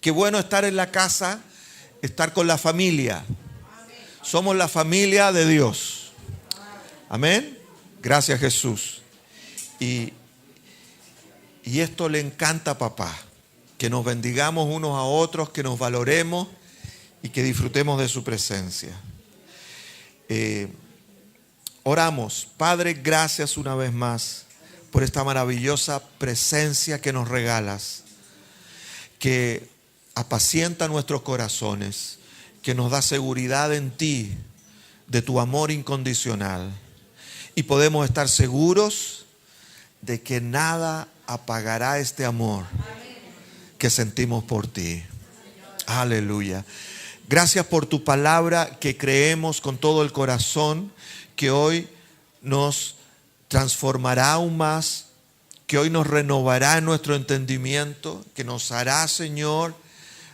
Qué bueno estar en la casa, estar con la familia. Somos la familia de Dios. Amén. Gracias, Jesús. Y esto le encanta a papá. Que nos bendigamos unos a otros, que nos valoremos y que disfrutemos de su presencia. Oramos. Padre, gracias una vez más por esta maravillosa presencia que nos regalas, que apacienta nuestros corazones, que nos da seguridad en ti, de tu amor incondicional. Y podemos estar seguros de que nada apagará este amor que sentimos por ti. Aleluya. Gracias por tu palabra que creemos con todo el corazón, que hoy nos transformará aún más, que hoy nos renovará en nuestro entendimiento, que nos hará, Señor,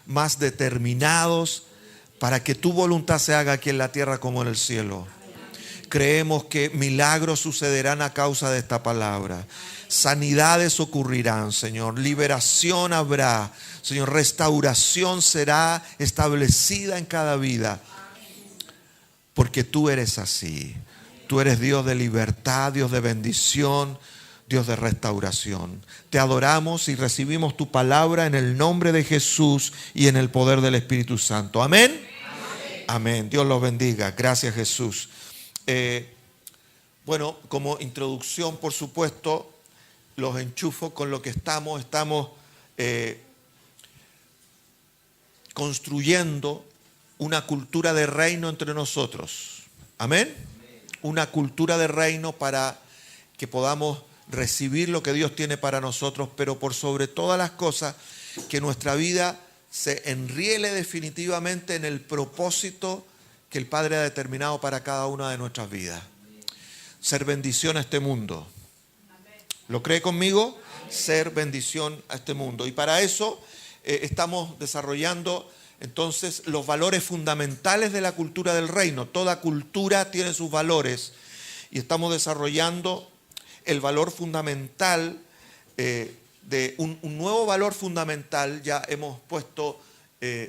más determinados para que tu voluntad se haga aquí en la tierra como en el cielo. Creemos que milagros sucederán a causa de esta palabra. Sanidades ocurrirán, Señor. Liberación habrá. Señor, restauración será establecida en cada vida. Porque tú eres así. Tú eres Dios de libertad, Dios de bendición, Dios de restauración. Te adoramos y recibimos tu palabra en el nombre de Jesús y en el poder del Espíritu Santo. Amén. Amén. Amén. Dios los bendiga. Gracias, Jesús. Bueno, como introducción, por supuesto, los enchufo con lo que estamos construyendo una cultura de reino entre nosotros. Amén. Una cultura de reino para que podamos recibir lo que Dios tiene para nosotros, pero por sobre todas las cosas, que nuestra vida se enriele definitivamente en el propósito que el Padre ha determinado para cada una de nuestras vidas. Ser bendición a este mundo. ¿Lo cree conmigo? Ser bendición a este mundo. Y para eso estamos desarrollando entonces los valores fundamentales de la cultura del reino. Toda cultura tiene sus valores y estamos desarrollando el valor fundamental de un nuevo valor fundamental. Ya hemos puesto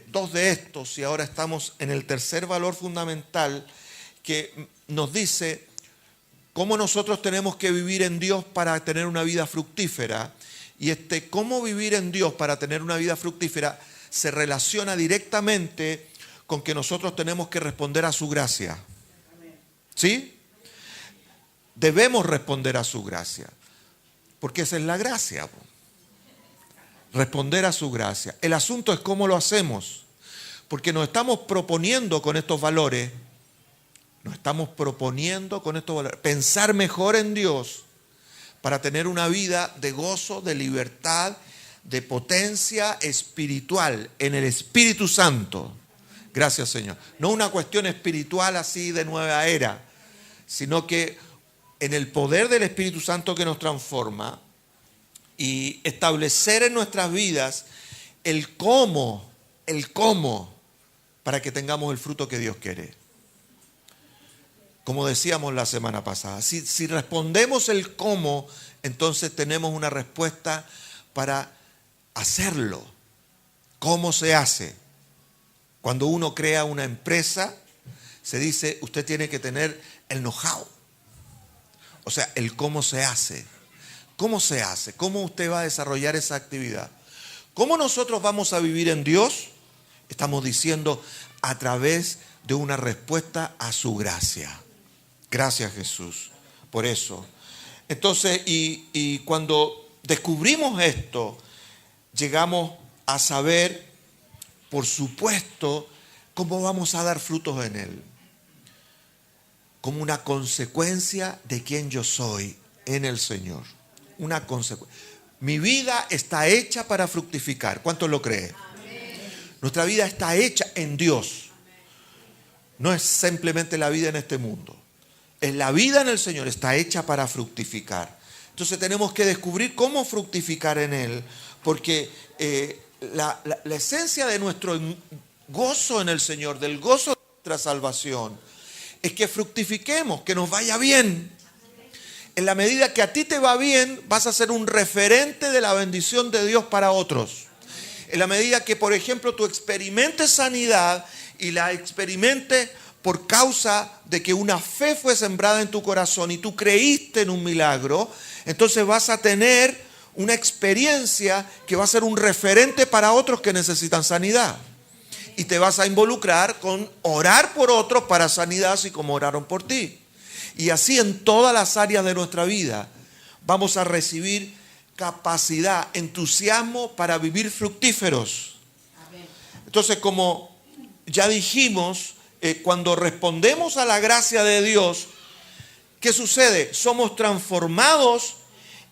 dos de estos y ahora estamos en el tercer valor fundamental, que nos dice cómo nosotros tenemos que vivir en Dios para tener una vida fructífera. Y cómo vivir en Dios para tener una vida fructífera se relaciona directamente con que nosotros tenemos que responder a su gracia. ¿Sí? Debemos responder a su gracia, porque esa es la gracia. Responder a su gracia. El asunto es cómo lo hacemos, porque nos estamos proponiendo con estos valores, pensar mejor en Dios para tener una vida de gozo, de libertad, de potencia espiritual en el Espíritu Santo. Gracias, Señor. No una cuestión espiritual así de nueva era, sino que en el poder del Espíritu Santo que nos transforma, y establecer en nuestras vidas el cómo, para que tengamos el fruto que Dios quiere. Como decíamos la semana pasada, si respondemos el cómo, entonces tenemos una respuesta para hacerlo. ¿Cómo se hace? Cuando uno crea una empresa, se dice, usted tiene que tener el know-how. O sea, el cómo se hace. ¿Cómo se hace? ¿Cómo usted va a desarrollar esa actividad? ¿Cómo nosotros vamos a vivir en Dios? Estamos diciendo a través de una respuesta a su gracia. Gracias, Jesús, por eso. Entonces, y cuando descubrimos esto, llegamos a saber, por supuesto, cómo vamos a dar frutos en Él. Como una consecuencia de quien yo soy en el Señor. Una consecuencia. Mi vida está hecha para fructificar. ¿Cuántos lo creen? Nuestra vida está hecha en Dios. No es simplemente la vida en este mundo. Es la vida en el Señor, está hecha para fructificar. Entonces tenemos que descubrir cómo fructificar en Él, porque la esencia de nuestro gozo en el Señor, del gozo de nuestra salvación, es que fructifiquemos, que nos vaya bien. En la medida que a ti te va bien, vas a ser un referente de la bendición de Dios para otros. En la medida que, por ejemplo, tú experimentes sanidad y la experimentes por causa de que una fe fue sembrada en tu corazón y tú creíste en un milagro, entonces vas a tener una experiencia que va a ser un referente para otros que necesitan sanidad. Y te vas a involucrar con orar por otros para sanidad, así como oraron por ti. Y así en todas las áreas de nuestra vida vamos a recibir capacidad, entusiasmo para vivir fructíferos. Entonces, como ya dijimos, cuando respondemos a la gracia de Dios, ¿qué sucede? Somos transformados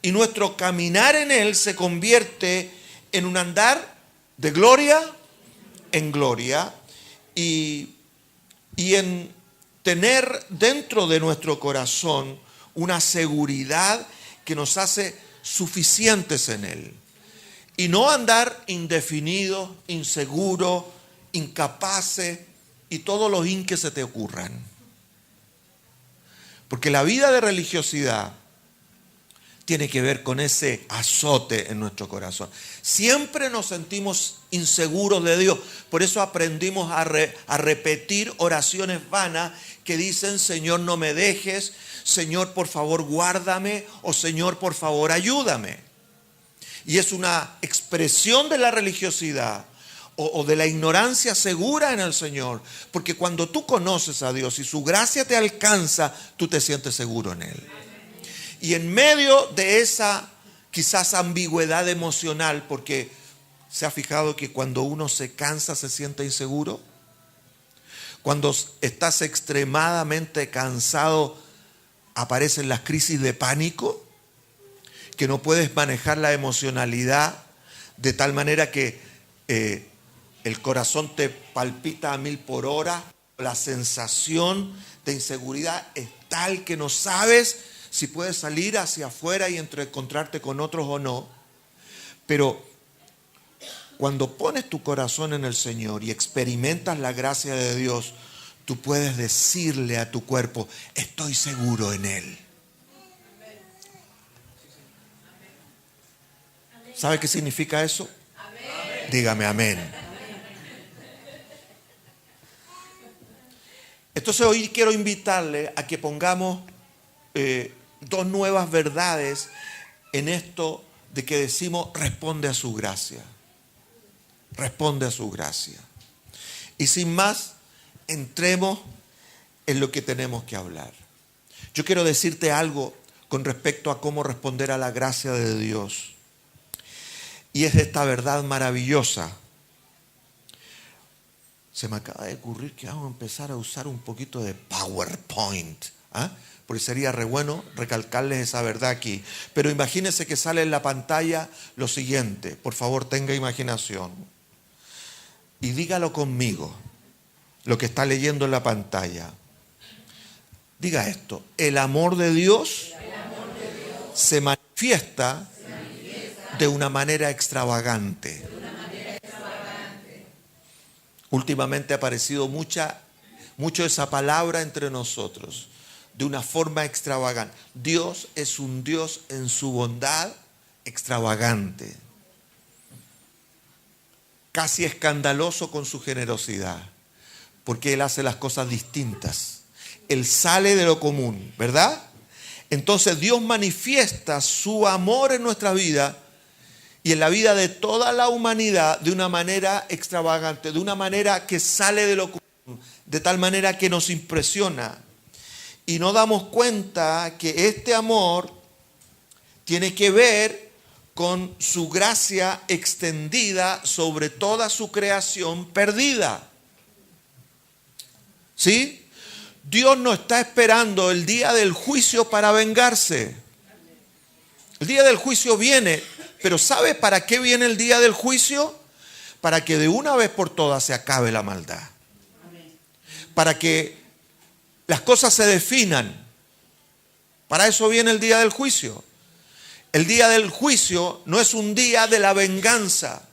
y nuestro caminar en Él se convierte en un andar de gloria en gloria y en tener dentro de nuestro corazón una seguridad que nos hace suficientes en Él. Y no andar indefinidos, inseguros, incapaces y todos los in que se te ocurran. Porque la vida de religiosidad tiene que ver con ese azote en nuestro corazón. Siempre nos sentimos inseguros de Dios. Por eso aprendimos a repetir oraciones vanas que dicen: Señor, no me dejes, Señor, por favor, guárdame, o Señor, por favor, ayúdame. Y es una expresión de la religiosidad o de la ignorancia segura en el Señor. Porque cuando tú conoces a Dios y su gracia te alcanza, tú te sientes seguro en Él. Y en medio de esa quizás ambigüedad emocional, porque ¿se ha fijado que cuando uno se cansa se siente inseguro? Cuando estás extremadamente cansado aparecen las crisis de pánico, que no puedes manejar la emocionalidad de tal manera que el corazón te palpita a 1000 por hora. La sensación de inseguridad es tal que no sabes si puedes salir hacia afuera y encontrarte con otros o no. Pero cuando pones tu corazón en el Señor y experimentas la gracia de Dios, tú puedes decirle a tu cuerpo: estoy seguro en Él. ¿Sabe qué significa eso? Amén. Dígame amén. Entonces hoy quiero invitarle a que pongamos dos nuevas verdades en esto de que decimos: responde a su gracia. Responde a su gracia. Y sin más, entremos en lo que tenemos que hablar. Yo quiero decirte algo con respecto a cómo responder a la gracia de Dios. Y es esta verdad maravillosa. Se me acaba de ocurrir que vamos a empezar a usar un poquito de PowerPoint. Porque sería re bueno recalcarles esa verdad aquí. Pero imagínense que sale en la pantalla lo siguiente. Por favor, tenga imaginación. Y dígalo conmigo, lo que está leyendo en la pantalla. Diga esto: el amor de Dios se manifiesta de una manera extravagante. Últimamente ha aparecido mucho esa palabra entre nosotros. De una forma extravagante. Dios es un Dios en su bondad extravagante. Casi escandaloso con su generosidad. Porque Él hace las cosas distintas. Él sale de lo común, ¿verdad? Entonces Dios manifiesta su amor en nuestra vida y en la vida de toda la humanidad de una manera extravagante, de una manera que sale de lo común, de tal manera que nos impresiona. Y no damos cuenta que este amor tiene que ver con su gracia extendida sobre toda su creación perdida. ¿Sí? Dios no está esperando el día del juicio para vengarse. El día del juicio viene, pero ¿sabe para qué viene el día del juicio? Para que de una vez por todas se acabe la maldad. Para que las cosas se definan. Para eso viene el día del juicio. El día del juicio no es un día de la venganza.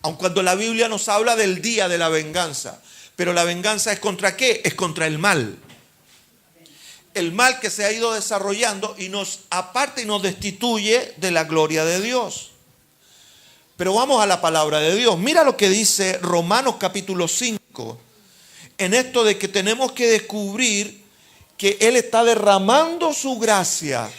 Aun cuando la Biblia nos habla del día de la venganza. Pero la venganza ¿es contra qué? Es contra el mal. El mal que se ha ido desarrollando y nos aparta y nos destituye de la gloria de Dios. Pero vamos a la palabra de Dios. Mira lo que dice Romanos capítulo 5. En esto de que tenemos que descubrir que Él está derramando su gracia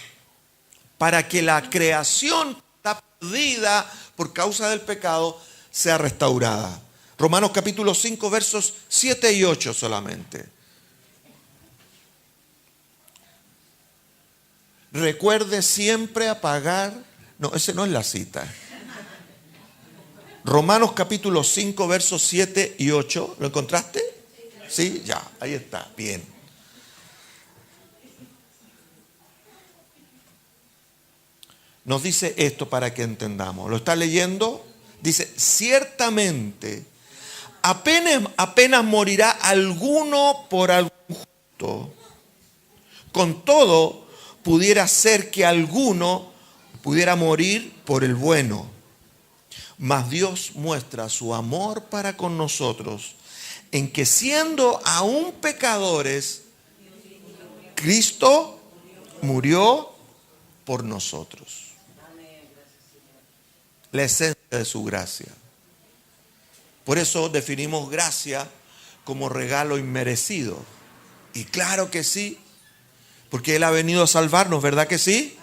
para que la creación que está perdida por causa del pecado sea restaurada. Romanos capítulo 5, versos 7 y 8 solamente. Recuerde siempre apagar. No, ese no es la cita. Romanos capítulo 5, versos 7 y 8. ¿Lo encontraste? Sí, ya, ahí está, bien. Nos dice esto para que entendamos. ¿Lo está leyendo? Dice, ciertamente, apenas morirá alguno por algún justo. Con todo, pudiera ser que alguno pudiera morir por el bueno. Mas Dios muestra su amor para con nosotros en que siendo aún pecadores, Cristo murió por nosotros. La esencia de su gracia. Por eso definimos gracia como regalo inmerecido. Y claro que sí, porque Él ha venido a salvarnos, ¿verdad que sí?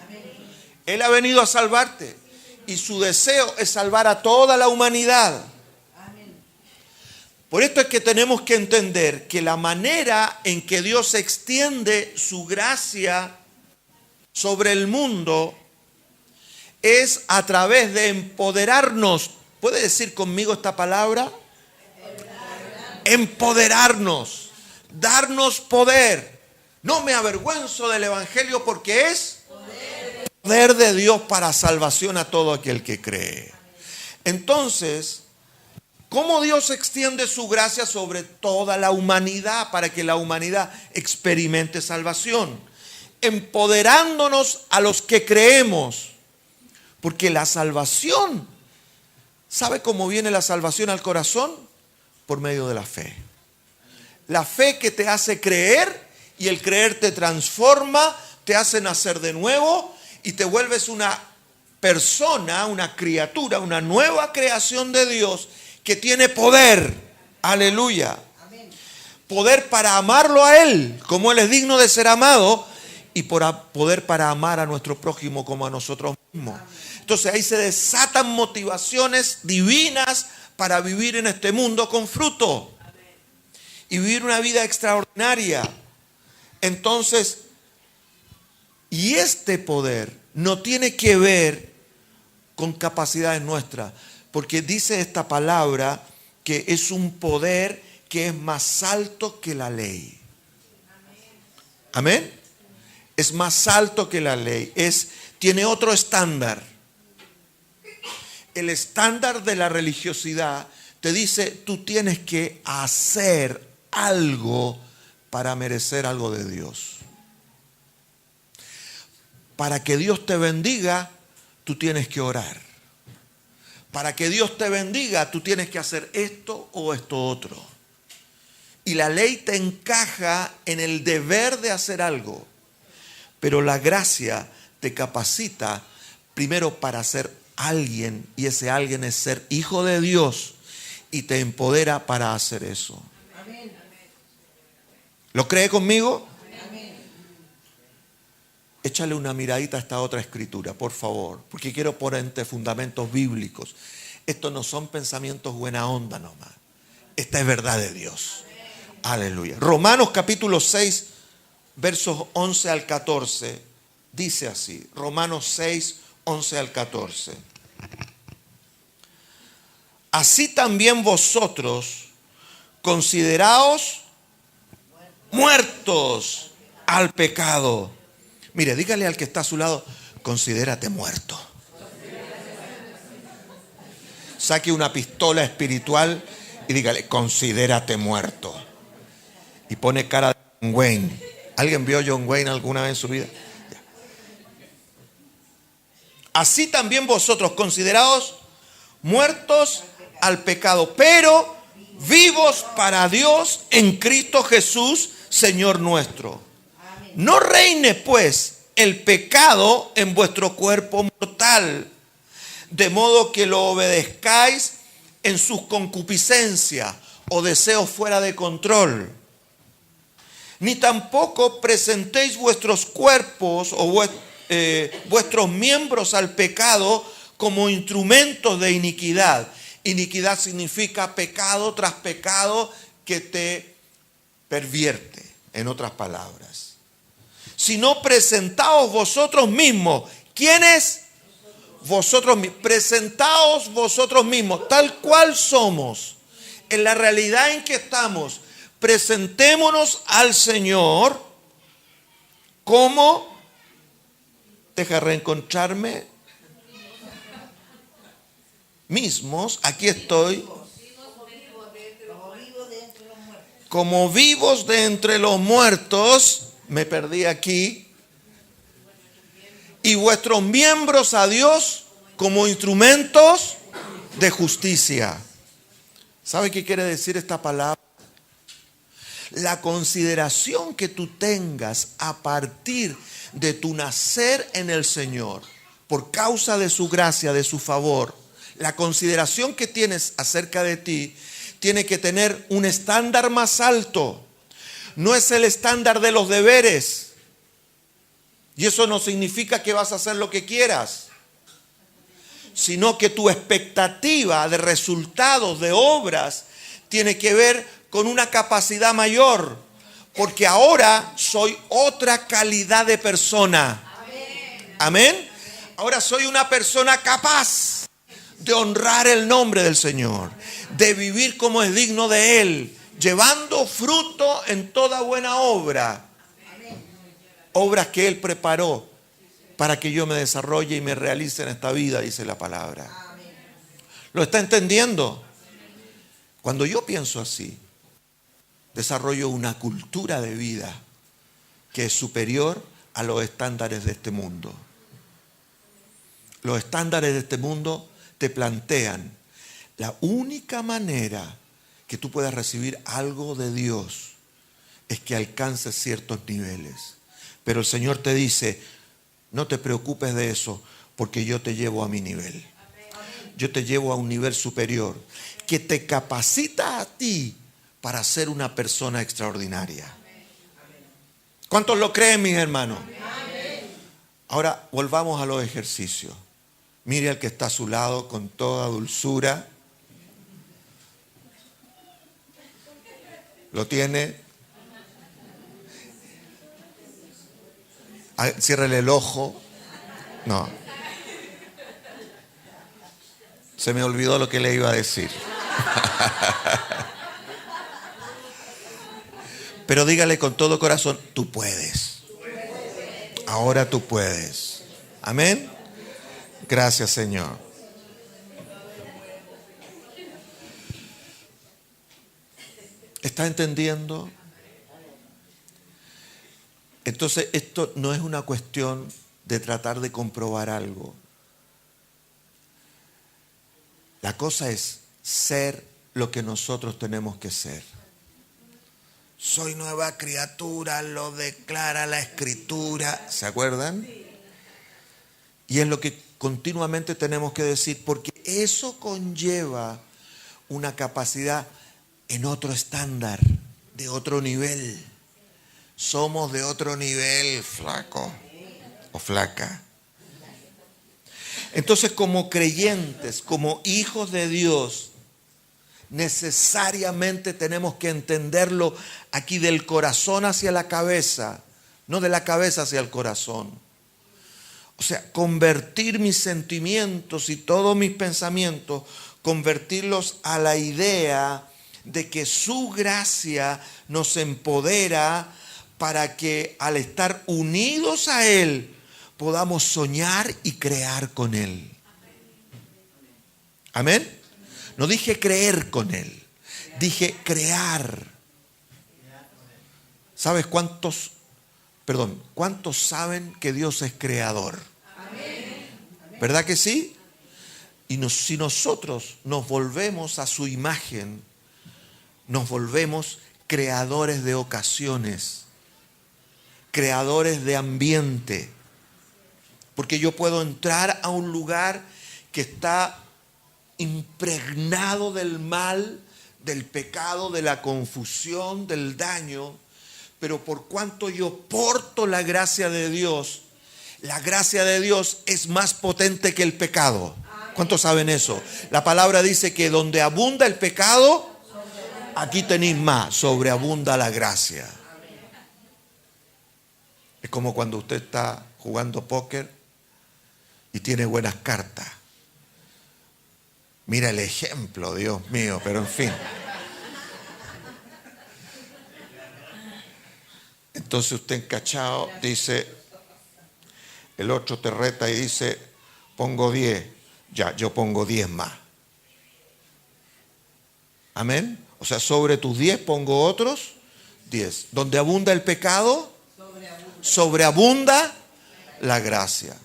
Él ha venido a salvarte. Y su deseo es salvar a toda la humanidad. Por esto es que tenemos que entender que la manera en que Dios extiende su gracia sobre el mundo es a través de empoderarnos. ¿Puede decir conmigo esta palabra? Empoderarnos, darnos poder. No me avergüenzo del Evangelio porque es poder de Dios para salvación a todo aquel que cree. Entonces, ¿cómo Dios extiende su gracia sobre toda la humanidad para que la humanidad experimente salvación? Empoderándonos a los que creemos. Porque la salvación, ¿sabe cómo viene la salvación al corazón? Por medio de la fe. La fe que te hace creer y el creer te transforma, te hace nacer de nuevo y te vuelves una persona, una criatura, una nueva creación de Dios que tiene poder. Aleluya. Poder para amarlo a Él, como Él es digno de ser amado, y poder para amar a nuestro prójimo como a nosotros mismos. Entonces ahí se desatan motivaciones divinas para vivir en este mundo con fruto y vivir una vida extraordinaria. Entonces, y este poder no tiene que ver con capacidades nuestras, porque dice esta palabra que es un poder que es más alto que la ley. Amén. Es más alto que la ley. Tiene otro estándar. El estándar de la religiosidad te dice, tú tienes que hacer algo para merecer algo de Dios. Para que Dios te bendiga, tú tienes que orar. Para que Dios te bendiga, tú tienes que hacer esto o esto otro. Y la ley te encaja en el deber de hacer algo. Pero la gracia te capacita primero para ser alguien, y ese alguien es ser hijo de Dios, y te empodera para hacer eso. ¿Lo cree conmigo? Échale una miradita a esta otra escritura, por favor, porque quiero ponerte fundamentos bíblicos. Estos no son pensamientos buena onda nomás. Esta es verdad de Dios. Aleluya. Romanos capítulo 6, versos 11 al 14, dice así. Romanos 6, 11 al 14. Así también vosotros consideraos muertos al pecado. Mire, dígale al que está a su lado, considérate muerto. Saque una pistola espiritual y dígale, considérate muerto. Y pone cara de John Wayne. ¿Alguien vio John Wayne alguna vez en su vida? Así también vosotros consideraos muertos al pecado, pero vivos para Dios en Cristo Jesús, Señor nuestro. No reine pues el pecado en vuestro cuerpo mortal, de modo que lo obedezcáis en sus concupiscencias o deseos fuera de control. Ni tampoco presentéis vuestros cuerpos o vuestros miembros al pecado como instrumentos de iniquidad. Iniquidad significa pecado tras pecado que te pervierte, en otras palabras. Sino presentaos vosotros mismos. ¿Quiénes? Vosotros mismos. Presentaos vosotros mismos, tal cual somos, en la realidad en que estamos. Presentémonos al Señor como, deja reencontrarme, mismos, aquí estoy, como vivos de entre los muertos, me perdí aquí, y vuestros miembros a Dios como instrumentos de justicia. ¿Sabe qué quiere decir esta palabra? La consideración que tú tengas a partir de tu nacer en el Señor, por causa de su gracia, de su favor, la consideración que tienes acerca de ti tiene que tener un estándar más alto. No es el estándar de los deberes. Y eso no significa que vas a hacer lo que quieras, sino que tu expectativa de resultados, de obras, tiene que ver con una capacidad mayor, porque ahora soy otra calidad de persona. Amén. Ahora soy una persona capaz de honrar el nombre del Señor, de vivir como es digno de Él, llevando fruto en toda buena obra. Obras que Él preparó para que yo me desarrolle y me realice en esta vida, dice la palabra. ¿Lo está entendiendo? Cuando yo pienso así, desarrollo una cultura de vida que es superior a los estándares de este mundo. Los estándares de este mundo te plantean la única manera que tú puedas recibir algo de Dios es que alcances ciertos niveles. Pero el Señor te dice, no te preocupes de eso, porque yo te llevo a mi nivel. Yo te llevo a un nivel superior que te capacita a ti para ser una persona extraordinaria. ¿Cuántos lo creen, mis hermanos? Ahora volvamos a los ejercicios. Mire al que está a su lado con toda dulzura. ¿Lo tiene? Ciérrele el ojo. No. Se me olvidó lo que le iba a decir. Pero dígale con todo corazón, tú puedes. Ahora tú puedes. Amén. Gracias, Señor. ¿Está entendiendo? Entonces, esto no es una cuestión de tratar de comprobar algo. La cosa es ser lo que nosotros tenemos que ser. Soy nueva criatura, lo declara la Escritura. ¿Se acuerdan? Y es lo que continuamente tenemos que decir, porque eso conlleva una capacidad en otro estándar, de otro nivel. Somos de otro nivel, flaco o flaca. Entonces, como creyentes, como hijos de Dios, necesariamente tenemos que entenderlo aquí del corazón hacia la cabeza, no de la cabeza hacia el corazón. O sea, convertir mis sentimientos y todos mis pensamientos, convertirlos a la idea de que su gracia nos empodera para que al estar unidos a Él podamos soñar y crear con Él. Amén. No dije creer con Él, dije crear. ¿Sabes cuántos saben que Dios es creador? ¿Verdad que sí? Y si nosotros nos volvemos a su imagen, nos volvemos creadores de ocasiones, creadores de ambiente. Porque yo puedo entrar a un lugar que está impregnado del mal, del pecado, de la confusión, del daño, pero por cuanto yo porto la gracia de Dios es más potente que el pecado. ¿Cuántos saben eso? La palabra dice que donde abunda el pecado, aquí tenéis más, sobreabunda la gracia. Es como cuando usted está jugando póker y tiene buenas cartas. Mira el ejemplo, Dios mío, pero en fin. Entonces usted encachado dice, el otro te reta y dice, pongo 10. Ya, yo pongo 10 más. Amén. O sea, sobre tus 10 pongo otros 10. Donde abunda el pecado, sobreabunda la gracia.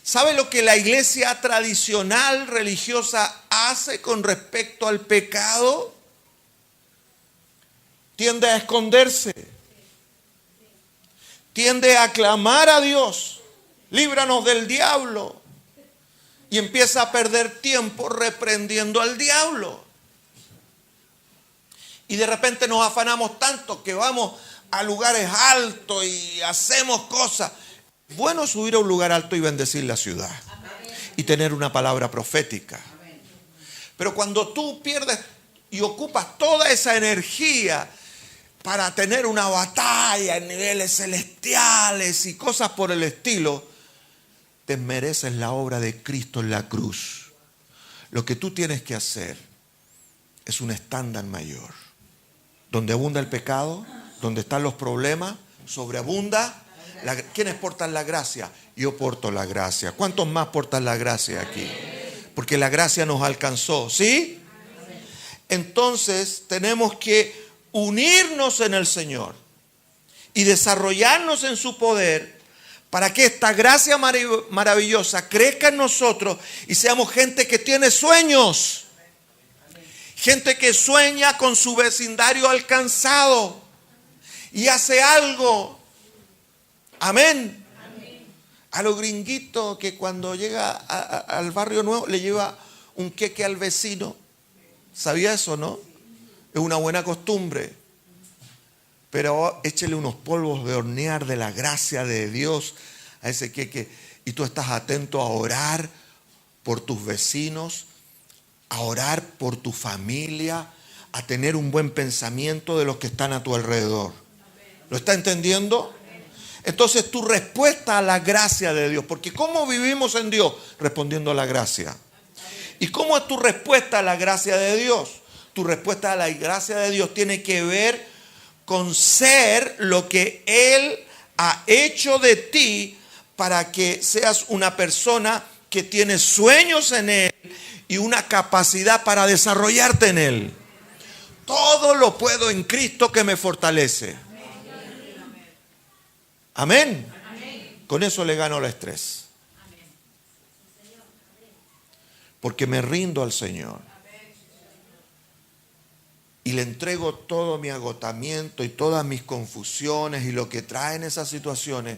¿Sabe lo que la iglesia tradicional religiosa hace con respecto al pecado? Tiende a esconderse. Tiende a clamar a Dios, líbranos del diablo. Y empieza a perder tiempo reprendiendo al diablo. Y de repente nos afanamos tanto que vamos a lugares altos y hacemos cosas. Bueno subir a un lugar alto y bendecir la ciudad. Y tener una palabra profética. Pero cuando tú pierdes y ocupas toda esa energía para tener una batalla en niveles celestiales y cosas por el estilo, te mereces la obra de Cristo en la cruz. Lo que tú tienes que hacer es un estándar mayor. Donde abunda el pecado, donde están los problemas, sobreabunda. ¿Quiénes portan la gracia? Yo porto la gracia. ¿Cuántos más portan la gracia aquí? Porque la gracia nos alcanzó, ¿sí? Entonces tenemos que unirnos en el Señor y desarrollarnos en su poder para que esta gracia maravillosa crezca en nosotros y seamos gente que tiene sueños. Gente que sueña con su vecindario alcanzado y hace algo. Amén. A los gringuitos que cuando llega al barrio nuevo le lleva un queque al vecino. ¿Sabía eso, no? Es una buena costumbre. Pero échele unos polvos de hornear de la gracia de Dios a ese queque. Y tú estás atento a orar por tus vecinos, a orar por tu familia, a tener un buen pensamiento de los que están a tu alrededor. ¿Lo está entendiendo? Entonces tu respuesta a la gracia de Dios, porque ¿cómo vivimos en Dios? Respondiendo a la gracia. ¿Y cómo es tu respuesta a la gracia de Dios? Tu respuesta a la gracia de Dios tiene que ver con ser lo que Él ha hecho de ti para que seas una persona que tiene sueños en Él y una capacidad para desarrollarte en Él. Todo lo puedo en Cristo que me fortalece. Amén. Con eso le gano el estrés. Porque me rindo al Señor. Y le entrego todo mi agotamiento y todas mis confusiones y lo que traen esas situaciones.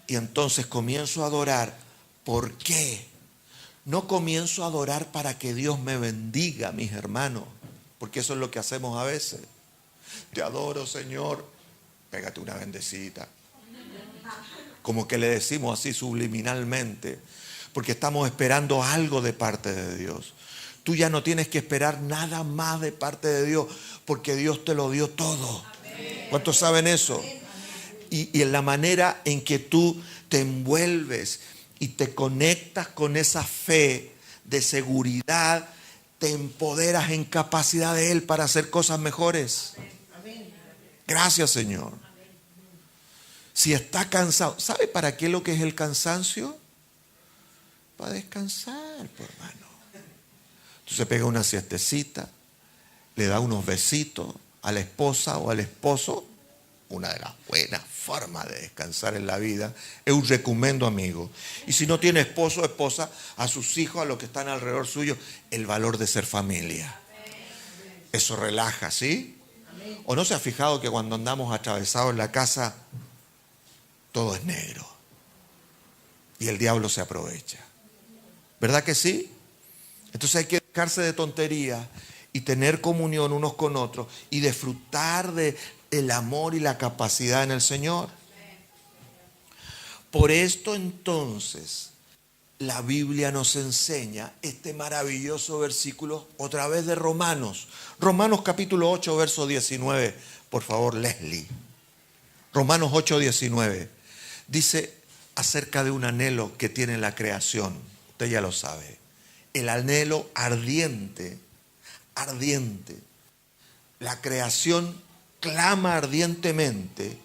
Y entonces comienzo a adorar. ¿Por qué? No comienzo a adorar para que Dios me bendiga, mis hermanos. Porque eso es lo que hacemos a veces. Te adoro, Señor. Pégate una bendecita. Como que le decimos así subliminalmente. Porque estamos esperando algo de parte de Dios. Tú ya no tienes que esperar nada más de parte de Dios, porque Dios te lo dio todo. ¿Cuántos saben eso? Y en la manera en que tú te envuelves y te conectas con esa fe de seguridad, te empoderas en capacidad de Él para hacer cosas mejores. Gracias, Señor. Si está cansado, ¿sabe para qué lo que es el cansancio? Para descansar, pues, hermano. Entonces pega una siestecita, le da unos besitos a la esposa o al esposo. Una de las buenas formas de descansar en la vida es un recomendo, amigo. Y si no tiene esposo o esposa, a sus hijos, a los que están alrededor suyo, el valor de ser familia. Eso relaja, ¿sí? ¿O no se ha fijado que cuando andamos atravesados en la casa, todo es negro? Y el diablo se aprovecha. ¿Verdad que sí? Entonces hay que dejarse de tonterías y tener comunión unos con otros y disfrutar del amor y la capacidad en el Señor. Por esto entonces la Biblia nos enseña este maravilloso versículo otra vez de Romanos. Romanos capítulo 8, verso 19. Por favor, Leslie. Romanos 8, 19. Dice acerca de un anhelo que tiene la creación. Usted ya lo sabe. El anhelo ardiente, ardiente. La creación clama ardientemente.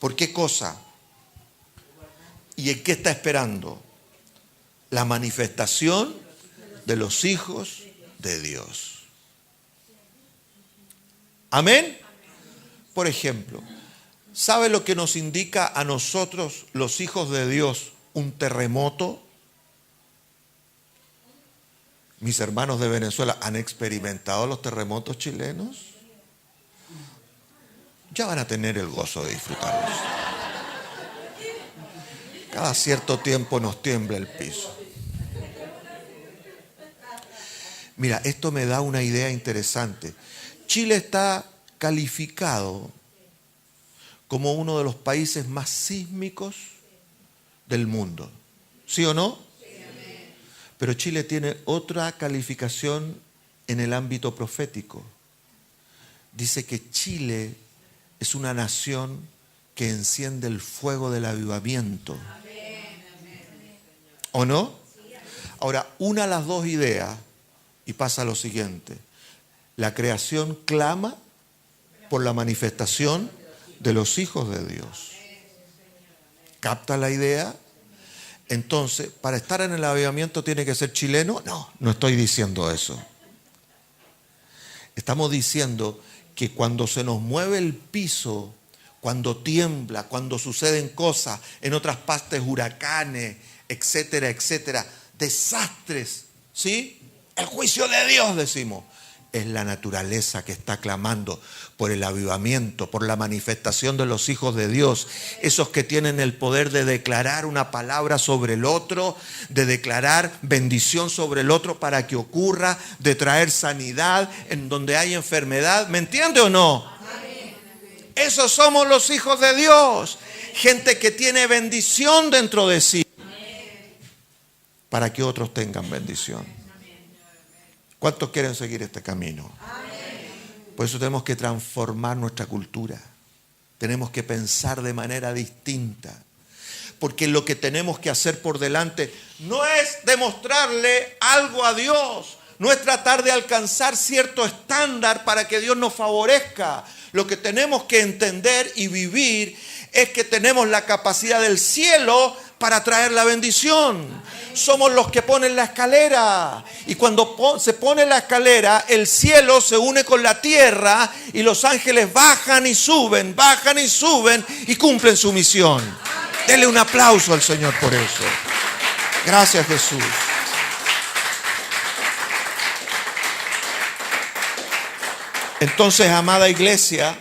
¿Por qué cosa? ¿Y en qué está esperando? La manifestación de los hijos de Dios. ¿Amén? Por ejemplo, ¿sabe lo que nos indica a nosotros, los hijos de Dios, un terremoto? Mis hermanos de Venezuela, ¿han experimentado los terremotos chilenos? Ya van a tener el gozo de disfrutarlos. Cada cierto tiempo nos tiembla el piso. Mira, esto me da una idea interesante. Chile está calificado como uno de los países más sísmicos del mundo. ¿Sí o no? Pero Chile tiene otra calificación en el ámbito profético. Dice que Chile es una nación que enciende el fuego del avivamiento. ¿O no? Ahora, una de las dos ideas y pasa lo siguiente. La creación clama por la manifestación de los hijos de Dios. ¿Capta la idea? Entonces, ¿para estar en el avivamiento tiene que ser chileno? No, no estoy diciendo eso. Estamos diciendo que cuando se nos mueve el piso, cuando tiembla, cuando suceden cosas, en otras partes huracanes, etcétera, etcétera, desastres, ¿sí? El juicio de Dios, decimos. Es la naturaleza que está clamando por el avivamiento, por la manifestación de los hijos de Dios. Esos que tienen el poder de declarar una palabra sobre el otro, de declarar bendición sobre el otro para que ocurra, de traer sanidad en donde hay enfermedad. ¿Me entiende o no? Esos somos los hijos de Dios. Gente que tiene bendición dentro de sí para que otros tengan bendición. ¿Cuántos quieren seguir este camino? Por eso tenemos que transformar nuestra cultura. Tenemos que pensar de manera distinta. Porque lo que tenemos que hacer por delante no es demostrarle algo a Dios. No es tratar de alcanzar cierto estándar para que Dios nos favorezca. Lo que tenemos que entender y vivir es que tenemos la capacidad del cielo para traer la bendición. Somos los que ponen la escalera. Y cuando se pone la escalera, el cielo se une con la tierra y los ángeles bajan y suben y cumplen su misión. Denle un aplauso al Señor por eso. Gracias, Jesús. Entonces, amada iglesia,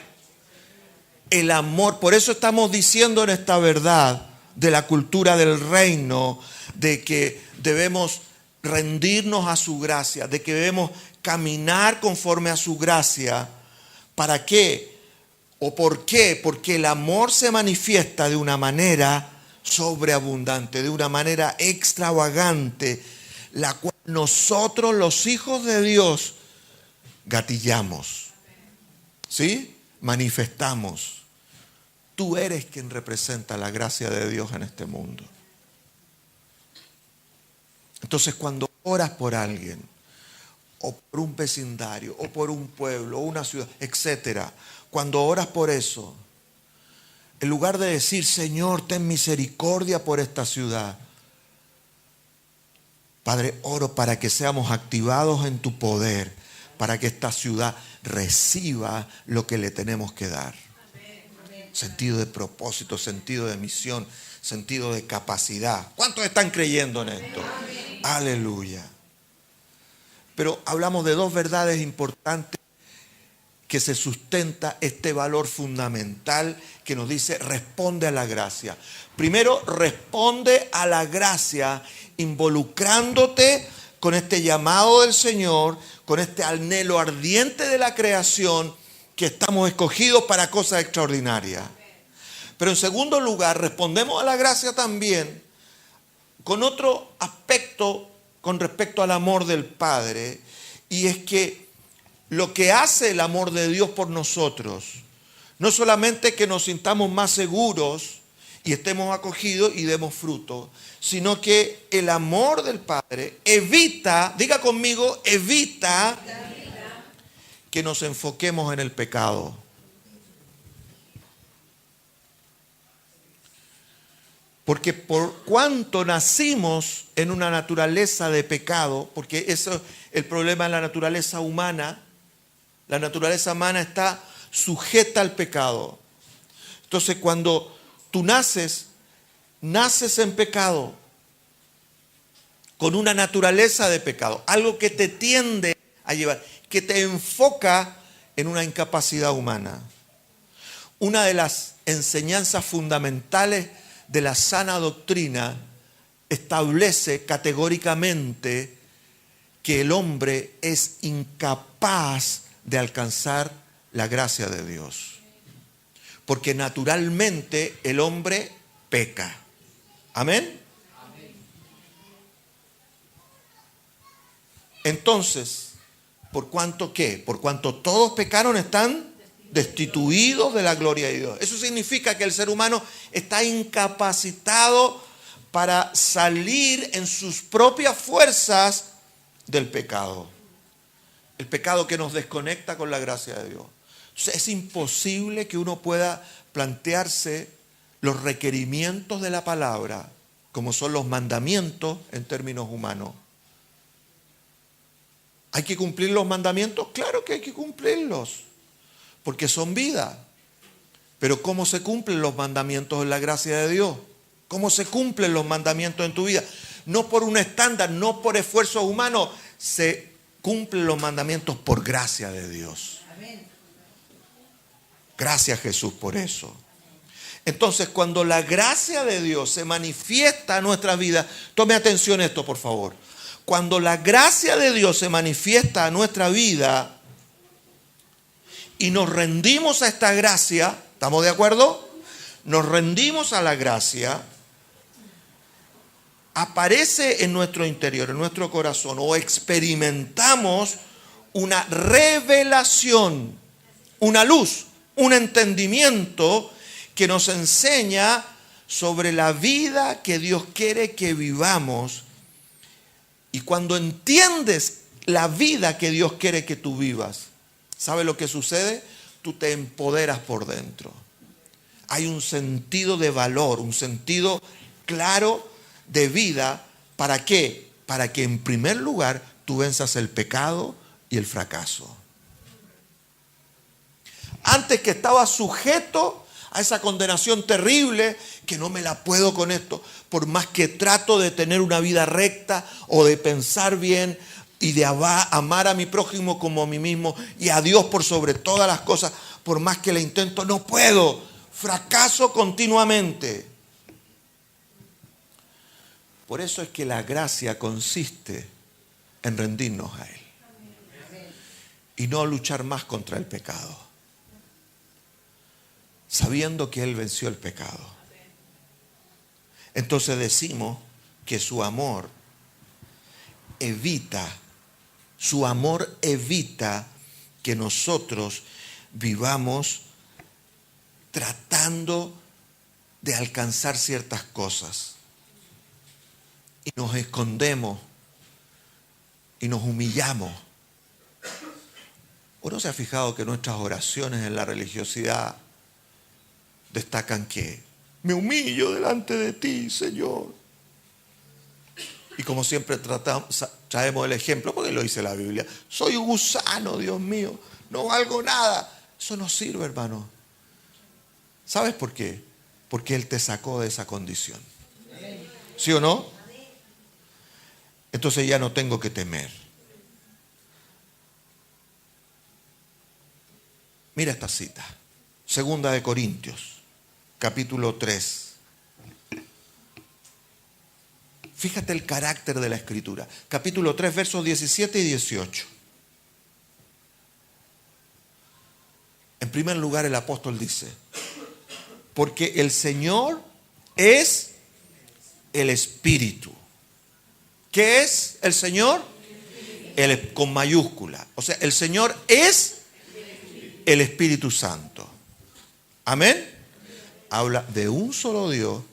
el amor, por eso estamos diciendo en esta verdad de la cultura del reino, de que debemos rendirnos a su gracia, de que debemos caminar conforme a su gracia. ¿Para qué? ¿O por qué? Porque el amor se manifiesta de una manera sobreabundante, de una manera extravagante, la cual nosotros, los hijos de Dios, gatillamos, ¿sí? Manifestamos. Tú eres quien representa la gracia de Dios en este mundo. Entonces, cuando oras por alguien, o por un vecindario, o por un pueblo, o una ciudad, etcétera, cuando oras por eso, en lugar de decir, Señor, ten misericordia por esta ciudad, Padre, oro para que seamos activados en tu poder, para que esta ciudad reciba lo que le tenemos que dar. Sentido de propósito, sentido de misión, sentido de capacidad. ¿Cuántos están creyendo en esto? Aleluya. Pero hablamos de dos verdades importantes que se sustenta este valor fundamental que nos dice responde a la gracia. Primero, responde a la gracia involucrándote con este llamado del Señor, con este anhelo ardiente de la creación, que estamos escogidos para cosas extraordinarias. Pero en segundo lugar, respondemos a la gracia también con otro aspecto con respecto al amor del Padre, y es que lo que hace el amor de Dios por nosotros, no solamente que nos sintamos más seguros y estemos acogidos y demos fruto, sino que el amor del Padre evita, diga conmigo, evita que nos enfoquemos en el pecado. Porque por cuanto nacimos en una naturaleza de pecado, porque eso es el problema de la naturaleza humana está sujeta al pecado. Entonces cuando tú naces en pecado, con una naturaleza de pecado, algo que te tiende a llevar, que te enfoca en una incapacidad humana. Una de las enseñanzas fundamentales de la sana doctrina establece categóricamente que el hombre es incapaz de alcanzar la gracia de Dios. Porque naturalmente el hombre peca. ¿Amén? Entonces, ¿por cuanto qué? Por cuanto todos pecaron, están destituidos de la gloria de Dios. Eso significa que el ser humano está incapacitado para salir en sus propias fuerzas del pecado. El pecado que nos desconecta con la gracia de Dios. Entonces, es imposible que uno pueda plantearse los requerimientos de la palabra, como son los mandamientos en términos humanos. ¿Hay que cumplir los mandamientos? Claro que hay que cumplirlos, porque son vida. Pero ¿cómo se cumplen los mandamientos en la gracia de Dios? ¿Cómo se cumplen los mandamientos en tu vida? No por un estándar, no por esfuerzos humanos. Se cumplen los mandamientos por gracia de Dios. Gracias, Jesús, por eso. Entonces, cuando la gracia de Dios se manifiesta en nuestras vidas, tome atención a esto, por favor. Cuando la gracia de Dios se manifiesta en nuestra vida y nos rendimos a esta gracia, ¿estamos de acuerdo? Nos rendimos a la gracia, aparece en nuestro interior, en nuestro corazón, o experimentamos una revelación, una luz, un entendimiento que nos enseña sobre la vida que Dios quiere que vivamos. Y cuando entiendes la vida que Dios quiere que tú vivas, ¿sabes lo que sucede? Tú te empoderas por dentro. Hay un sentido de valor, un sentido claro de vida. ¿Para qué? Para que en primer lugar tú venzas el pecado y el fracaso. Antes que estaba sujeto a esa condenación terrible, que no me la puedo con esto, por más que trato de tener una vida recta o de pensar bien y de amar a mi prójimo como a mí mismo y a Dios por sobre todas las cosas, por más que le intento, no puedo, fracaso continuamente. Por eso es que la gracia consiste en rendirnos a Él y no luchar más contra el pecado, sabiendo que Él venció el pecado. Entonces decimos que su amor evita que nosotros vivamos tratando de alcanzar ciertas cosas. Y nos escondemos y nos humillamos. ¿Uno se ha fijado que nuestras oraciones en la religiosidad destacan que me humillo delante de ti, Señor? Y como siempre traemos el ejemplo, porque lo dice la Biblia, soy un gusano, Dios mío, no valgo nada. Eso no sirve, hermano. ¿Sabes por qué? Porque Él te sacó de esa condición. ¿Sí o no? Entonces ya no tengo que temer. Mira esta cita. Segunda de Corintios, capítulo 3. Fíjate el carácter de la Escritura. Capítulo 3, versos 17 y 18. En primer lugar, el apóstol dice, porque el Señor es el Espíritu. ¿Qué es el Señor? Con mayúscula. O sea, el Señor es el Espíritu Santo. Amén. Habla de un solo Dios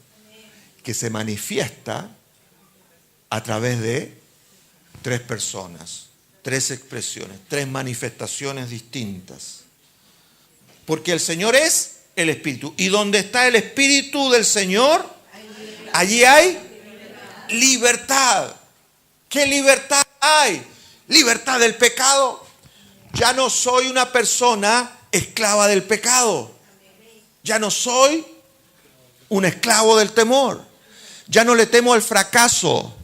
que se manifiesta a través de tres personas, tres expresiones, tres manifestaciones distintas. Porque el Señor es el Espíritu. Y donde está el Espíritu del Señor, allí hay libertad. ¿Qué libertad hay? Libertad del pecado. Ya no soy una persona esclava del pecado. Ya no soy un esclavo del temor. Ya no le temo al fracaso.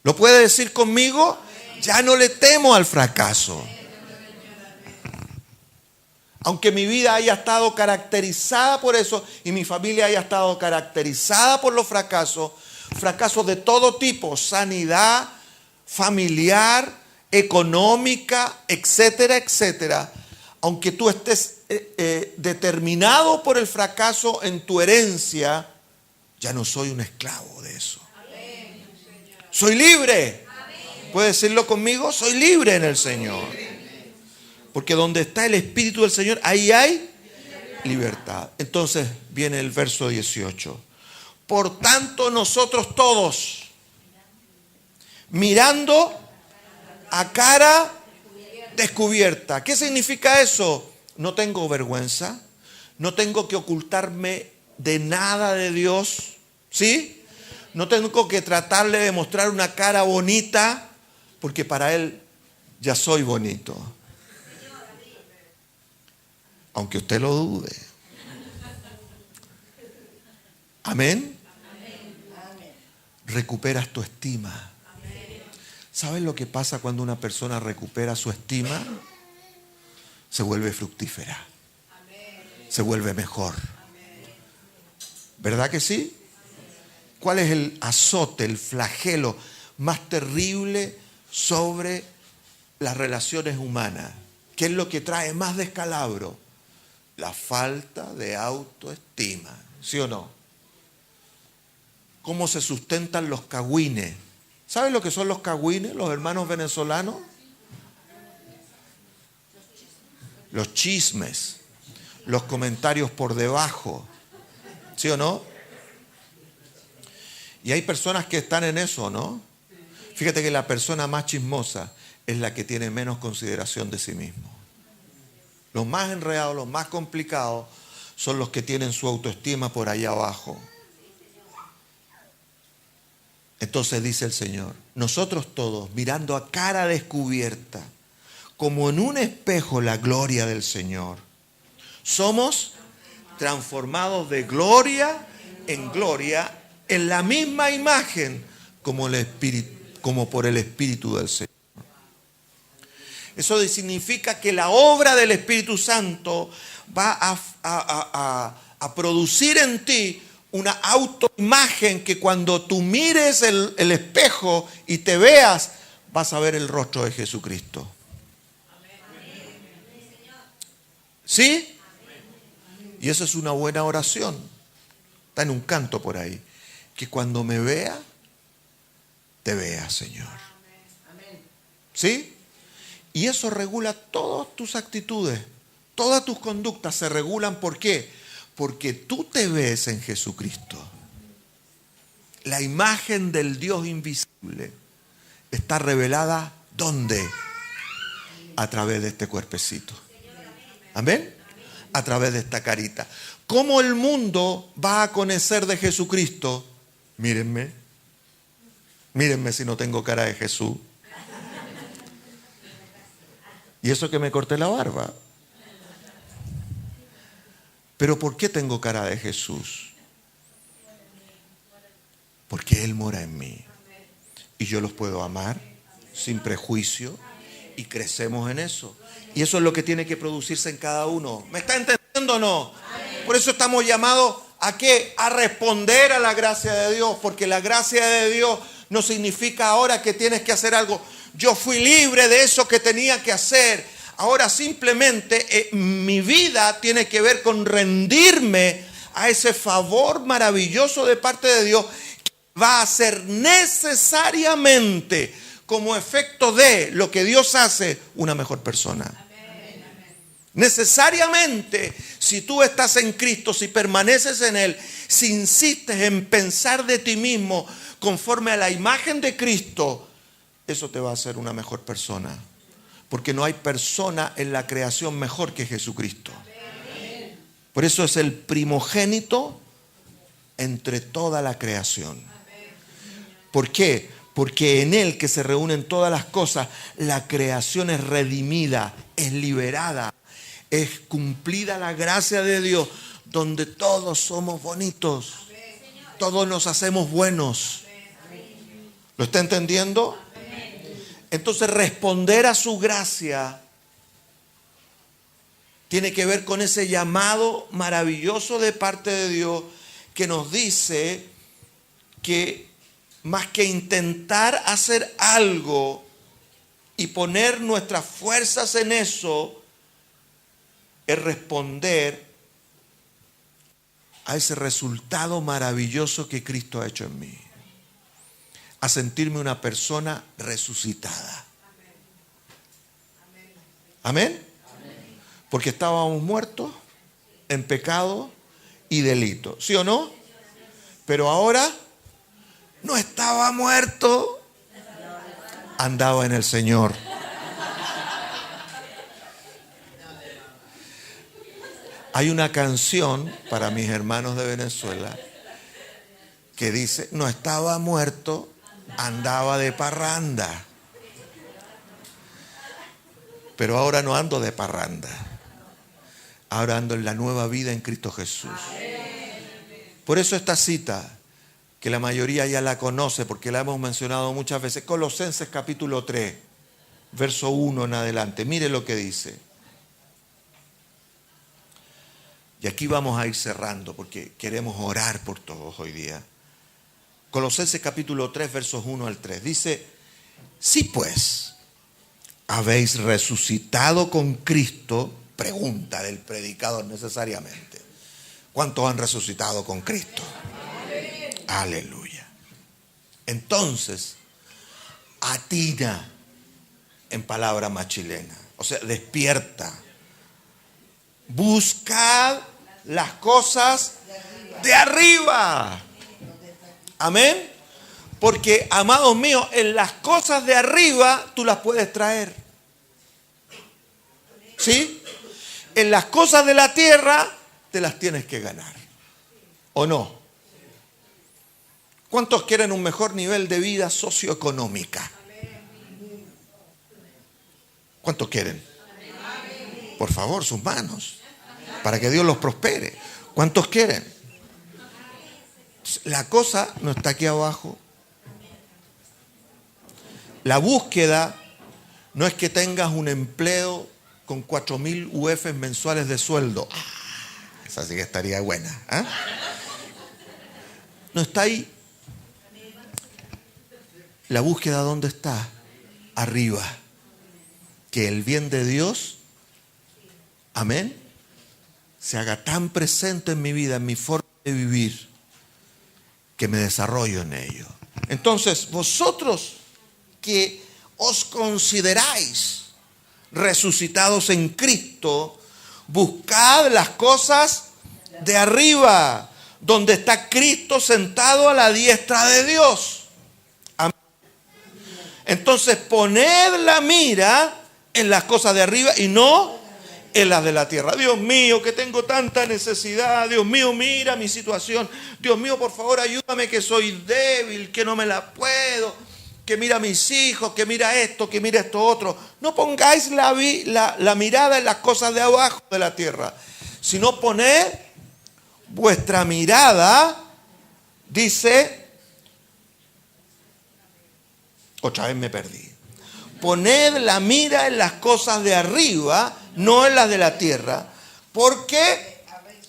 ¿Lo puede decir conmigo? Ya no le temo al fracaso. Aunque mi vida haya estado caracterizada por eso y mi familia haya estado caracterizada por los fracasos, fracasos de todo tipo, sanidad, familiar, económica, etcétera, etcétera. Aunque tú estés determinado por el fracaso en tu herencia, ya no soy un esclavo de eso. Soy libre. ¿Puede decirlo conmigo? Soy libre en el Señor. Porque donde está el Espíritu del Señor, ahí hay libertad. Entonces viene el verso 18. Por tanto, nosotros todos, mirando a cara descubierta. ¿Qué significa eso? No tengo vergüenza. No tengo que ocultarme de nada de Dios. ¿Sí? No tengo que tratarle de mostrar una cara bonita, porque para Él ya soy bonito. Aunque usted lo dude. Amén. Recuperas tu estima. ¿Sabes lo que pasa cuando una persona recupera su estima? Se vuelve fructífera. Se vuelve mejor. ¿Verdad que sí? ¿Cuál es el azote, el flagelo más terrible sobre las relaciones humanas? ¿Qué es lo que trae más descalabro? La falta de autoestima. ¿Sí o no? ¿Cómo se sustentan los cagüines? ¿Saben lo que son los cagüines, los hermanos venezolanos? Los chismes, los comentarios por debajo. ¿Sí o no? Y hay personas que están en eso, ¿no? Fíjate que la persona más chismosa es la que tiene menos consideración de sí mismo. Los más enredados, los más complicados son los que tienen su autoestima por allá abajo. Entonces dice el Señor, nosotros todos, mirando a cara descubierta, como en un espejo la gloria del Señor, somos transformados de gloria en gloria en la misma imagen como por el Espíritu del Señor. Eso significa que la obra del Espíritu Santo va a producir en ti una autoimagen que cuando tú mires el espejo y te veas, vas a ver el rostro de Jesucristo. ¿Sí? Y eso es una buena oración. Está en un canto por ahí. Que cuando me vea, te vea, Señor. ¿Sí? Y eso regula todas tus actitudes, todas tus conductas se regulan. ¿Por qué? Porque tú te ves en Jesucristo. La imagen del Dios invisible está revelada ¿dónde? A través de este cuerpecito. ¿Amén? A través de esta carita. ¿Cómo el mundo va a conocer de Jesucristo? Mírenme. Mírenme si no tengo cara de Jesús. Y eso que me corté la barba. Pero ¿por qué tengo cara de Jesús? Porque Él mora en mí. Y yo los puedo amar sin prejuicio Y crecemos en eso. Y eso es lo que tiene que producirse en cada uno. ¿Me está entendiendo o no? Por eso estamos llamados ¿a qué? A responder a la gracia de Dios. Porque la gracia de Dios no significa ahora que tienes que hacer algo. Yo fui libre de eso que tenía que hacer. Ahora simplemente mi vida tiene que ver con rendirme a ese favor maravilloso de parte de Dios que va a ser necesariamente como efecto de lo que Dios hace una mejor persona. Necesariamente, si tú estás en Cristo, si permaneces en Él, si insistes en pensar de ti mismo conforme a la imagen de Cristo, eso te va a hacer una mejor persona. Porque no hay persona en la creación mejor que Jesucristo. Por eso es el primogénito entre toda la creación. ¿Por qué? Porque en Él que se reúnen todas las cosas, la creación es redimida, es liberada, es cumplida la gracia de Dios, donde todos somos bonitos, todos nos hacemos buenos. ¿Lo está entendiendo? Entonces responder a su gracia tiene que ver con ese llamado maravilloso de parte de Dios que nos dice que más que intentar hacer algo y poner nuestras fuerzas en eso, es responder a ese resultado maravilloso que Cristo ha hecho en mí. A sentirme una persona resucitada. ¿Amén? Porque estábamos muertos en pecado y delito. ¿Sí o no? Pero ahora no estaba muerto, andaba en el Señor. Hay una canción para mis hermanos de Venezuela que dice, no estaba muerto, andaba de parranda. Pero ahora no ando de parranda. Ahora ando en la nueva vida en Cristo Jesús. Por eso esta cita, que la mayoría ya la conoce porque la hemos mencionado muchas veces, Colosenses capítulo 3, verso 1 en adelante. Mire lo que dice. Y aquí vamos a ir cerrando porque queremos orar por todos hoy día. Colosenses capítulo 3, versos 1 al 3. Dice, si pues habéis resucitado con Cristo, pregunta del predicador necesariamente. ¿Cuántos han resucitado con Cristo? Aleluya. Entonces, atina en palabra más chilena. O sea, despierta. Buscad las cosas de arriba. Amén. Porque, amados míos, en las cosas de arriba tú las puedes traer. ¿Sí? En las cosas de la tierra te las tienes que ganar. ¿O no? ¿Cuántos quieren un mejor nivel de vida socioeconómica? ¿Cuántos quieren? Por favor, sus manos, para que Dios los prospere. ¿Cuántos quieren? La cosa no está aquí abajo. La búsqueda no es que tengas un empleo con 4,000 UF mensuales de sueldo. Esa sí que estaría buena. ¿Eh? No está ahí. La búsqueda, ¿dónde está? Arriba. Que el bien de Dios, amén, se haga tan presente en mi vida, en mi forma de vivir, que me desarrollo en ello. Entonces, vosotros que os consideráis resucitados en Cristo, buscad las cosas de arriba, donde está Cristo sentado a la diestra de Dios. Amén. Entonces, poned la mira en las cosas de arriba y no en las de la tierra. Dios mío, que tengo tanta necesidad. Dios mío, mira mi situación. Dios mío, por favor, ayúdame que soy débil, que no me la puedo. Que mira a mis hijos, que mira esto, que mira esto otro. No pongáis la mirada en las cosas de abajo de la tierra, sino poned vuestra mirada, dice, otra vez me perdí. poned la mira en las cosas de arriba, no en las de la tierra, porque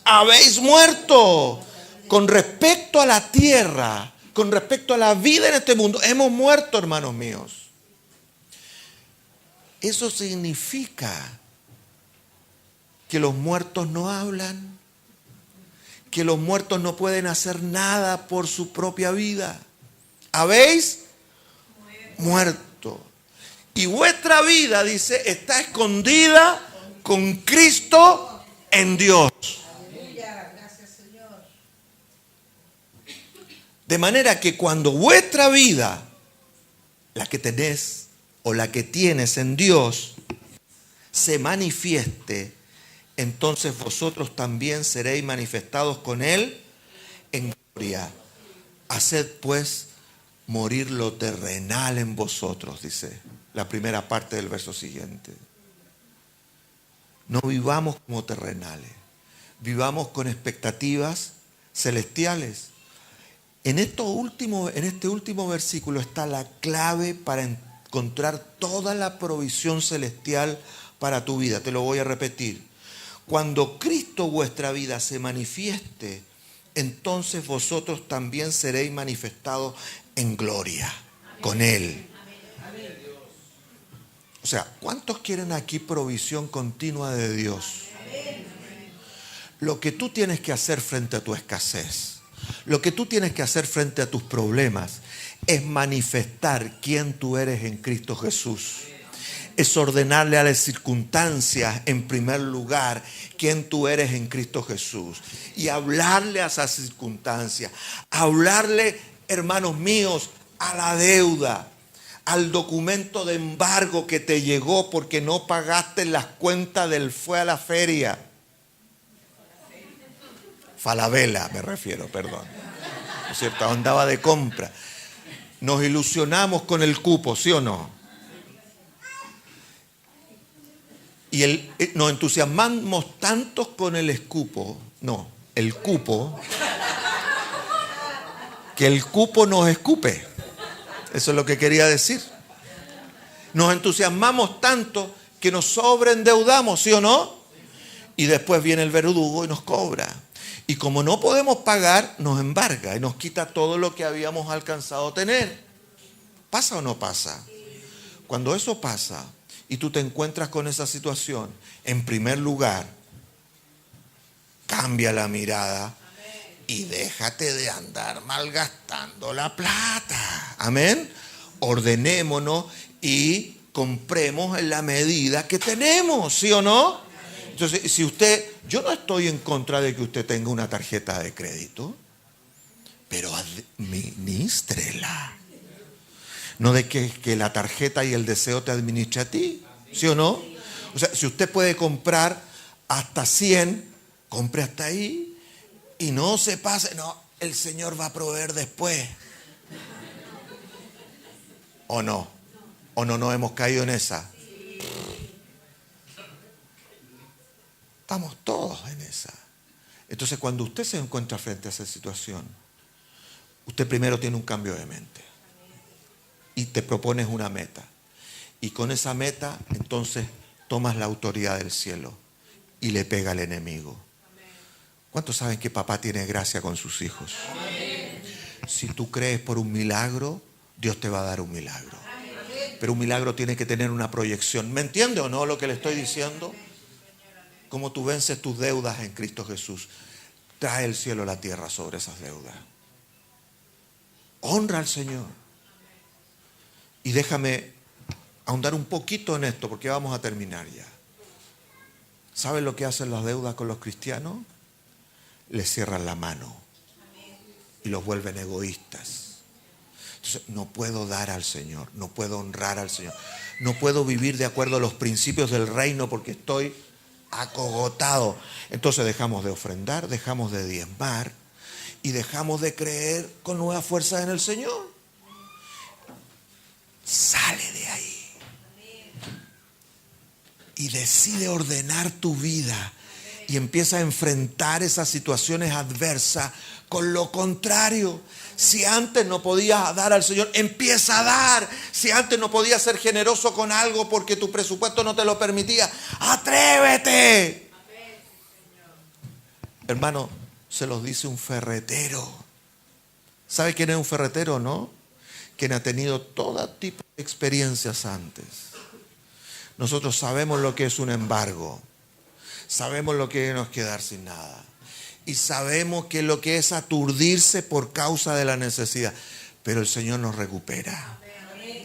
habéis muerto. Con respecto a la tierra, con respecto a la vida en este mundo, hemos muerto, hermanos míos. Eso significa que los muertos no hablan, que los muertos no pueden hacer nada por su propia vida. Habéis muerto. Y vuestra vida, dice, está escondida con Cristo en Dios. De manera que cuando vuestra vida, la que tenés o la que tienes en Dios, se manifieste, entonces vosotros también seréis manifestados con Él en gloria. Haced pues morir lo terrenal en vosotros, dice la primera parte del verso siguiente. No vivamos como terrenales, vivamos con expectativas celestiales. En este último versículo está la clave para encontrar toda la provisión celestial para tu vida. Te lo voy a repetir. Cuando Cristo vuestra vida se manifieste, entonces vosotros también seréis manifestados en gloria con Él. O sea, ¿cuántos quieren aquí provisión continua de Dios? Lo que tú tienes que hacer frente a tu escasez, lo que tú tienes que hacer frente a tus problemas, es manifestar quién tú eres en Cristo Jesús. Es ordenarle a las circunstancias, en primer lugar, quién tú eres en Cristo Jesús. Y hablarle a esas circunstancias. Hablarle, hermanos míos, a la deuda, al documento de embargo que te llegó porque no pagaste las cuentas del fue a la feria. Falabella me refiero, perdón. ¿No es cierto? Andaba de compra. Nos ilusionamos con el cupo, ¿sí o no? Y nos entusiasmamos tantos con el cupo, que el cupo nos escupe. Eso es lo que quería decir. Nos entusiasmamos tanto que nos sobreendeudamos, ¿sí o no? Y después viene el verdugo y nos cobra. Y como no podemos pagar, nos embarga y nos quita todo lo que habíamos alcanzado a tener. ¿Pasa o no pasa? Cuando eso pasa y tú te encuentras con esa situación, en primer lugar, cambia la mirada y déjate de andar malgastando la plata. Amén. Ordenémonos y compremos en la medida que tenemos, ¿sí o no? Entonces, yo no estoy en contra de que usted tenga una tarjeta de crédito, pero administrela. No de que la tarjeta y el deseo te administre a ti, ¿sí o no? O sea, si usted puede comprar hasta 100, compre hasta ahí y no se pase. No, el Señor va a proveer después. ¿O no? ¿O no hemos caído en esa? Estamos todos en esa. Entonces, cuando usted se encuentra frente a esa situación, usted primero tiene un cambio de mente y te propones una meta. Y con esa meta, entonces, tomas la autoridad del cielo y le pega al enemigo. ¿Cuántos saben que papá tiene gracia con sus hijos? Si tú crees por un milagro, Dios te va a dar un milagro. Pero un milagro tiene que tener una proyección. ¿Me entiende o no lo que le estoy diciendo? Como tú vences tus deudas en Cristo Jesús, trae el cielo a la tierra sobre esas deudas. Honra al Señor. Y déjame ahondar un poquito en esto porque vamos a terminar ya. ¿Saben lo que hacen las deudas con los cristianos? Les cierran la mano y los vuelven egoístas. Entonces, no puedo dar al Señor, no puedo honrar al Señor, no puedo vivir de acuerdo a los principios del reino porque estoy acogotado. Entonces dejamos de ofrendar, dejamos de diezmar y dejamos de creer con nueva fuerza en el Señor. Sale de ahí y decide ordenar tu vida Y empieza a enfrentar esas situaciones adversas con lo contrario. Si antes no podías dar al Señor, empieza a dar. Si antes no podías ser generoso con algo porque tu presupuesto no te lo permitía, ¡atrévete! Hermano, se los dice un ferretero. ¿Sabe quién es un ferretero, no? Quien ha tenido todo tipo de experiencias antes. Nosotros sabemos lo que es un embargo. Sabemos lo que es nos quedar sin nada. Y sabemos que lo que es aturdirse por causa de la necesidad. Pero el Señor nos recupera.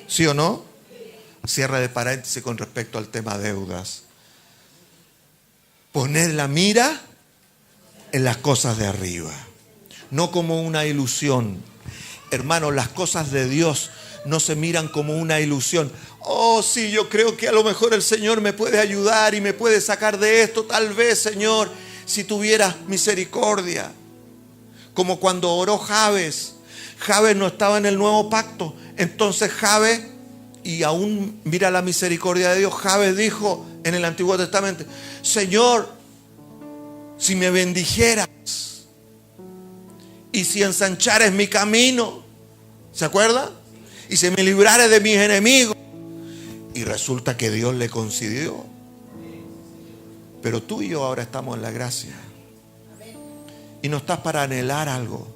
¿Sí o no? Cierre de paréntesis con respecto al tema deudas. Poner la mira en las cosas de arriba. No como una ilusión. Hermano, las cosas de Dios no se miran como una ilusión. Oh, sí, yo creo que a lo mejor el Señor me puede ayudar y me puede sacar de esto. Tal vez, Señor, si tuvieras misericordia. Como cuando oró Jabes. Jabes no estaba en el nuevo pacto. Entonces Jabes, y aún mira la misericordia de Dios, Jabes dijo en el Antiguo Testamento: Señor, si me bendijeras y si ensanchares mi camino, ¿se acuerda? Y si me librares de mis enemigos. Y resulta que Dios le concedió. Pero tú y yo ahora estamos en la gracia. Y no estás para anhelar algo.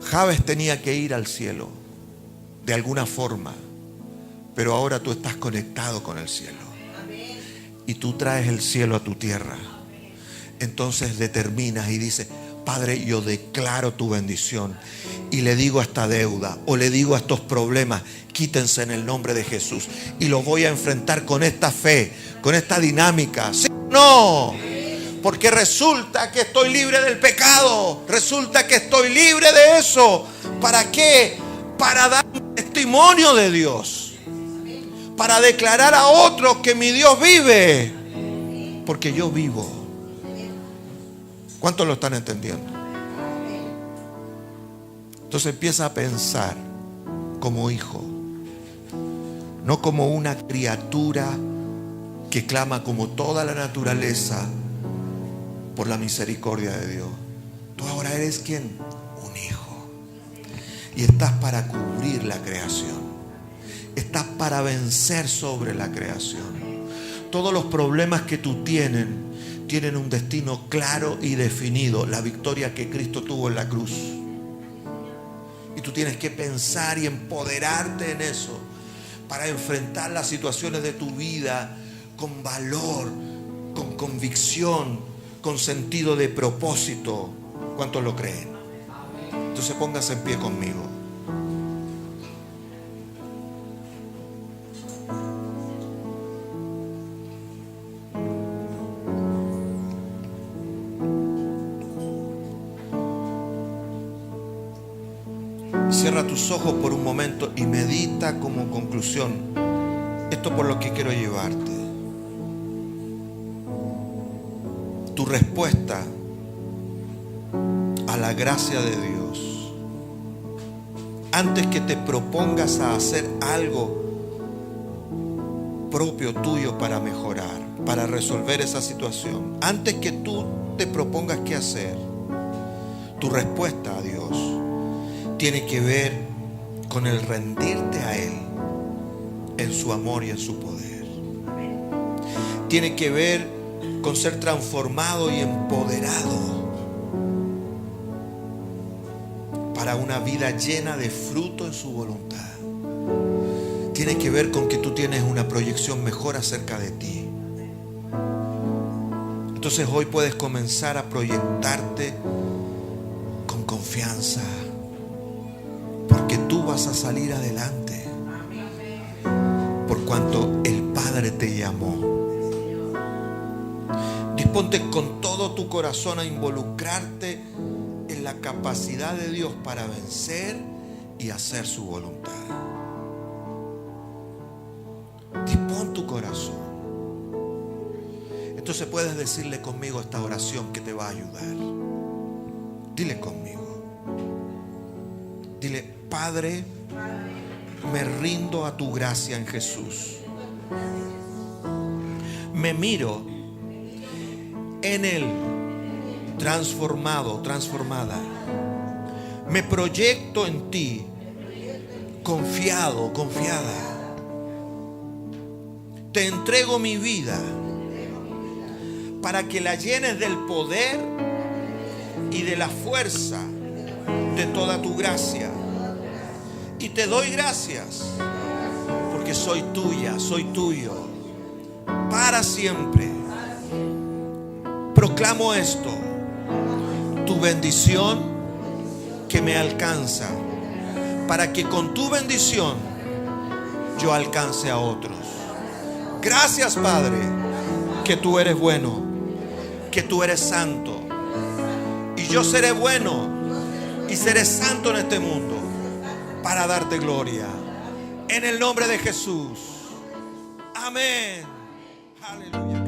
Jabes tenía que ir al cielo de alguna forma. Pero ahora tú estás conectado con el cielo. Y tú traes el cielo a tu tierra. Entonces determinas y dices: Padre, yo declaro tu bendición. Y le digo a esta deuda, o le digo a estos problemas: quítense en el nombre de Jesús. Y lo voy a enfrentar con esta fe, con esta dinámica. ¿Sí o no? Porque resulta que estoy libre del pecado. Resulta que estoy libre de eso. ¿Para qué? Para dar un testimonio de Dios. Para declarar a otros que mi Dios vive. Porque yo vivo. ¿Cuántos lo están entendiendo? Entonces empieza a pensar como hijo. No como una criatura que clama como toda la naturaleza por la misericordia de Dios. Tú ahora eres ¿quién? Un hijo. Y estás para cubrir la creación. Estás para vencer sobre la creación. Todos los problemas que tú tienen un destino claro y definido. La victoria que Cristo tuvo en la cruz. Y tú tienes que pensar y empoderarte en eso para enfrentar las situaciones de tu vida con valor, con convicción, con sentido de propósito. ¿Cuántos lo creen? Entonces póngase en pie conmigo. Cierra tus ojos por un momento y medita como conclusión esto por lo que quiero llevarte. Tu respuesta a la gracia de Dios, antes que te propongas a hacer algo propio tuyo para mejorar, para resolver esa situación, antes que tú te propongas qué hacer, tu respuesta a Dios tiene que ver con el rendirte a Él en su amor y en su poder. Tiene que ver con ser transformado y empoderado para una vida llena de fruto en su voluntad. Tiene que ver con que tú tienes una proyección mejor acerca de ti. Entonces hoy puedes comenzar a proyectarte con confianza. Porque tú vas a salir adelante. Por cuanto el Padre te llamó. Disponte con todo tu corazón a involucrarte en la capacidad de Dios para vencer y hacer su voluntad. Dispón tu corazón. Entonces puedes decirle conmigo esta oración que te va a ayudar. Dile conmigo. Dile: Padre, me rindo a tu gracia en Jesús. Me miro en Él, transformado, transformada. Me proyecto en ti, confiado, confiada. Te entrego mi vida para que la llenes del poder y de la fuerza de toda tu gracia. Y te doy gracias porque soy tuya, soy tuyo, para siempre. Proclamo esto, tu bendición que me alcanza, para que con tu bendición yo alcance a otros. Gracias, Padre, que tú eres bueno, que tú eres santo. Y yo seré bueno y seré santo en este mundo para darte gloria. En el nombre de Jesús. Amén. Aleluya.